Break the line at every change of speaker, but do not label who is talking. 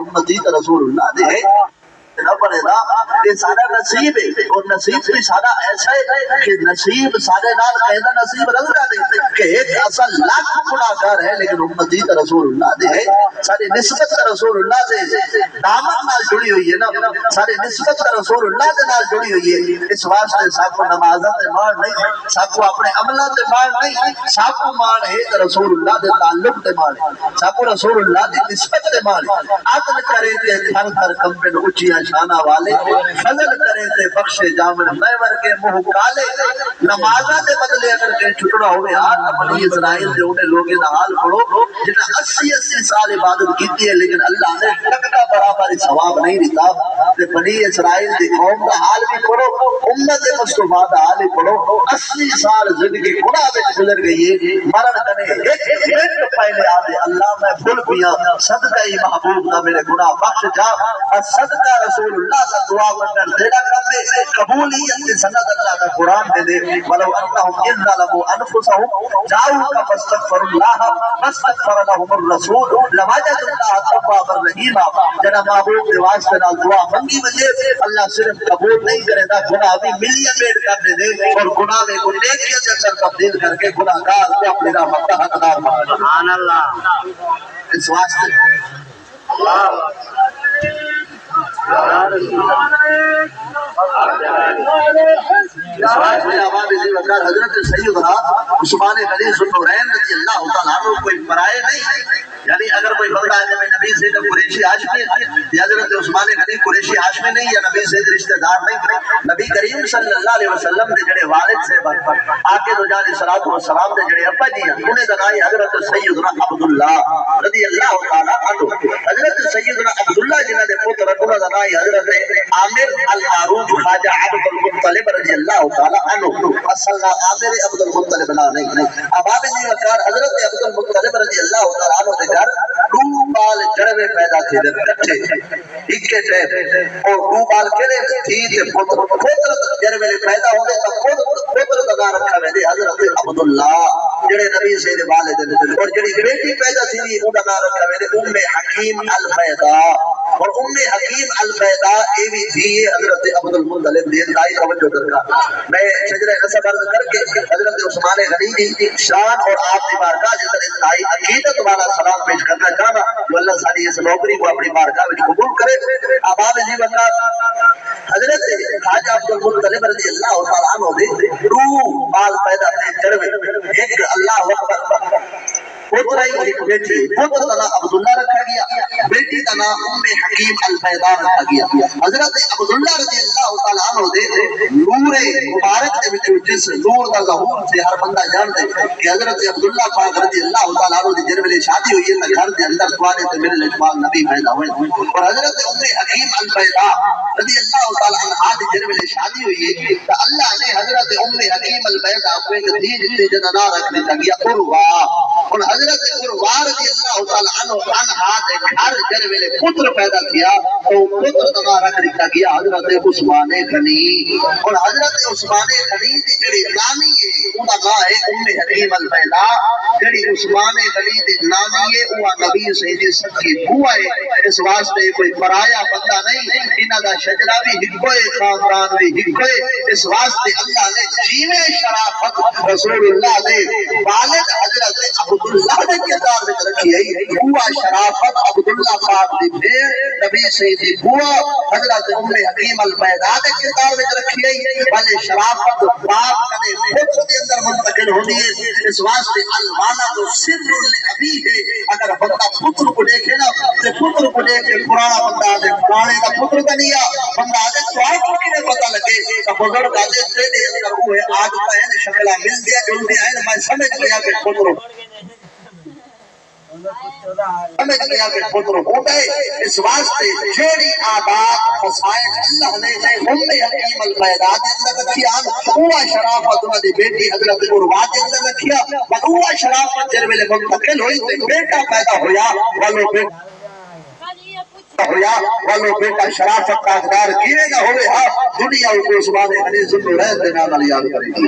امتی تے رسول اللہ دے ہے نہ پڑے گا یہ سارا نصیب ہے اور نصیب بھی سارا ایسا ہے کہ نصیب سارے نال قیدا نصیب رلدا نہیں کہ ایک اصل لاکھ گناہگار ہے لیکن امتی تے رسول اللہ دے ہے ساری نسبت رسول اللہ دے دامن نال جڑی ہوئی ہے نا ساری نسبت رسول اللہ دے نال جڑی ہوئی ہے اس واسطے سب کو نمازاں تے مان نہیں سب کو اپنے عملاں تے مان نہیں سب کو مان ہے تے رسول اللہ دے تعلق تے مان سب کو رسول اللہ دی نسبت تے مان عدل کرے تے تھر تھر کمبن اونچیاں شانہ والے فضل کرے تے بخشے جامن میں ورگے منہ کالے نمازاں دے بدلے اگر کہ چھٹڑا ہوئے ہاتھ بنی اسرائیل دے انہیں لوگے نہ حال پڑھو جنہیں 80 سال عبادت کیتی ہے لیکن اللہ نے ٹکڑا برابر ثواب نہیں دیتا تے بنی اسرائیل دی قوم دا حال بھی پڑھو امت مصطفیٰ دا حال بھی پڑھو 80 سال زندگی گناہ میں گزر گئی ہے مرن کنے ایک منٹ پہلے آدھے اللہ میں بھول گیا صدقہ ہی محبوب دا میرے گناہ بخش جا اور صدقہ رسول اللہ کا دعا بندر تیرا کرنے سے قبولیت کی سند اللہ کا قرآن دے دے ولو انہم اذ ظلموا انفسهم جاؤک فاستغفر اللہ فاستغفر لهم الرسول لوجدوا اللہ توابا رحیما جنا محبوب کے واسطے نال دعا منگی وجے اللہ صرف قبول نہیں کرے گا گناہ بھی ملین بیٹ کر دے دے اور گناہ میں کو نیکیاں کے اندر تبدیل کر کے گناہگار کو اپنی رحمت کا حقدار بنا سبحان اللہ اس واسطے حضرت سیدنا عثمان غنی ذوالنورین رضی اللہ تعالیٰ عنہ کوئی پرائے نہیں یعنی اگر کوئی بندہ ہے کہ نبی سید قریشی ہاشمی یا حضرت عثمان غنی قریشی ہاشمی نہیں یا نبی سید رشتہ دار نہیں نبی کریم صلی اللہ علیہ وسلم دے جڑے والد سے آقا دو جان صلاۃ و سلام دے جڑے ابا جی انہیں دا نام حضرت سیدنا عبداللہ رضی اللہ تعالیٰ عنہ حضرت سیدنا عبداللہ جنہاں دے پتر انہاں دا نام حضرت عامر المعروف خواجہ عبد المطلب رضی اللہ تعالیٰ عنہ اصل عامر عبد المطلب نہیں اباب جی وقار حضرت عبد المطلب رضی اللہ تعالیٰ عنہ دے گھر دو بال جڑوے پیدا تھے کٹھے اکے ٹھے اور دو بال کہنے تھی تے پتر جڑوے پیدا ہونے تا پتر دا نام رکھا وے حضرت عبداللہ جڑے نبی سے دے والد اور جڑی بیٹی پیدا تھی ان دا نام رکھا وے ام حکیم البیضاء اور ام حکیم البیضاء اے بھی تھی حضرت عبد المطلب دین دائی توجہ درکار میں شجرہ نسب عرض کر کے حضرت عثمان غنی دی شان اور آپ دی بارگاہ جس انتہائی عقیدت والا سلام پیش کرنا چاہنا جو اللہ ساری اس نوکری کو اپنی بارگاہ میں قبول کرے اباب جی وقت حضرت خواجہ عبد المطلب رضی اللہ تعالیٰ عنہ دے دو بال پیدا تھے جڑوے ایک اللہ اکبر پتر ہی ایک بیٹی پتر کا نام عبداللہ رکھا گیا بیٹی کا نام ام حکیم البیضاء رکھا گیا حضرت عبداللہ رضی اللہ تعالیٰ عنہ دے نور مبارک دے وچ جس نور دا ظہور سے ہر بندہ جان دے کہ حضرت عبداللہ پاک رضی اللہ تعالیٰ عنہ دی جن ویلے شادی ہوئی ہے گھر دے اندر سوانے تے میرے اجمال نبی پیدا ہوئے اور حضرت ام حکیم البیضاء رضی اللہ تعالیٰ عنہ دی جن ویلے شادی ہوئی ہے تو اللہ نے حضرت ام حکیم البیضاء کو ایک دھی جتنے جن نام رکھ دیتا گیا عروہ اور حضرت عروہ رضی اللہ تعالیٰ عنہ عنہا دے گھر جن ویلے پتر پیدا کیا تو پتر کا نام رکھ دیتا گیا حضرت عثمان غنی اور حضرت عثمان غنی دی جڑی نامی ہے ان کا نام ہے ام حکیم البیضاء جڑی عثمان غنی دی نامی ہے وہ نبی سید سکی بوا ہے اس واسطے کوئی پرایا بندہ نہیں انہاں دا شجرہ بھی ہکو ہے خاندان بھی ہکو ہے اس واسطے اللہ نے جیوے شرافت رسول اللہ نے والد حضرت عبداللہ نے کردار میں رکھی ہے بوا شرافت عبداللہ پاک دی بھیڑ نبی سید بوا حضرت ام حکیم البیضاء نے کردار میں رکھی ہے بلے شرافت باپ کنے پتر کے اندر منتقل ہونی ہے اس واسطے الوالا تو سر الابی ہے اگر بندہ پتر کو دیکھے نا تو پتر کو دیکھ کے پرانا بندہ آدھے پرانے کا پتر کا نہیں بندہ آدھے تو آپ کو نہیں پتا لگے کہ بزرگ آدھے تیرے اندر وہ ہے آج پہن شکلہ مل دیا جو بھی آئے میں سمجھ گیا کہ پتر سمجھ گیا کہ پتر ہوتا ہے اس واسطے جیڑی آداب مسائل اللہ نے ام حکیم البیضاء کے اندر رکھیا وہ شرافت انہاں دی بیٹی حضرت عروہ کے اندر رکھیا اور وہ شرافت جن ویلے منتقل ہوئی تے بیٹا پیدا ہویا والو بیٹا شرافت کا حقدار کیویں نہ ہوئے ہاں دنیا کو عثمان غنی ذوالنورین دے نام یاد کرے گی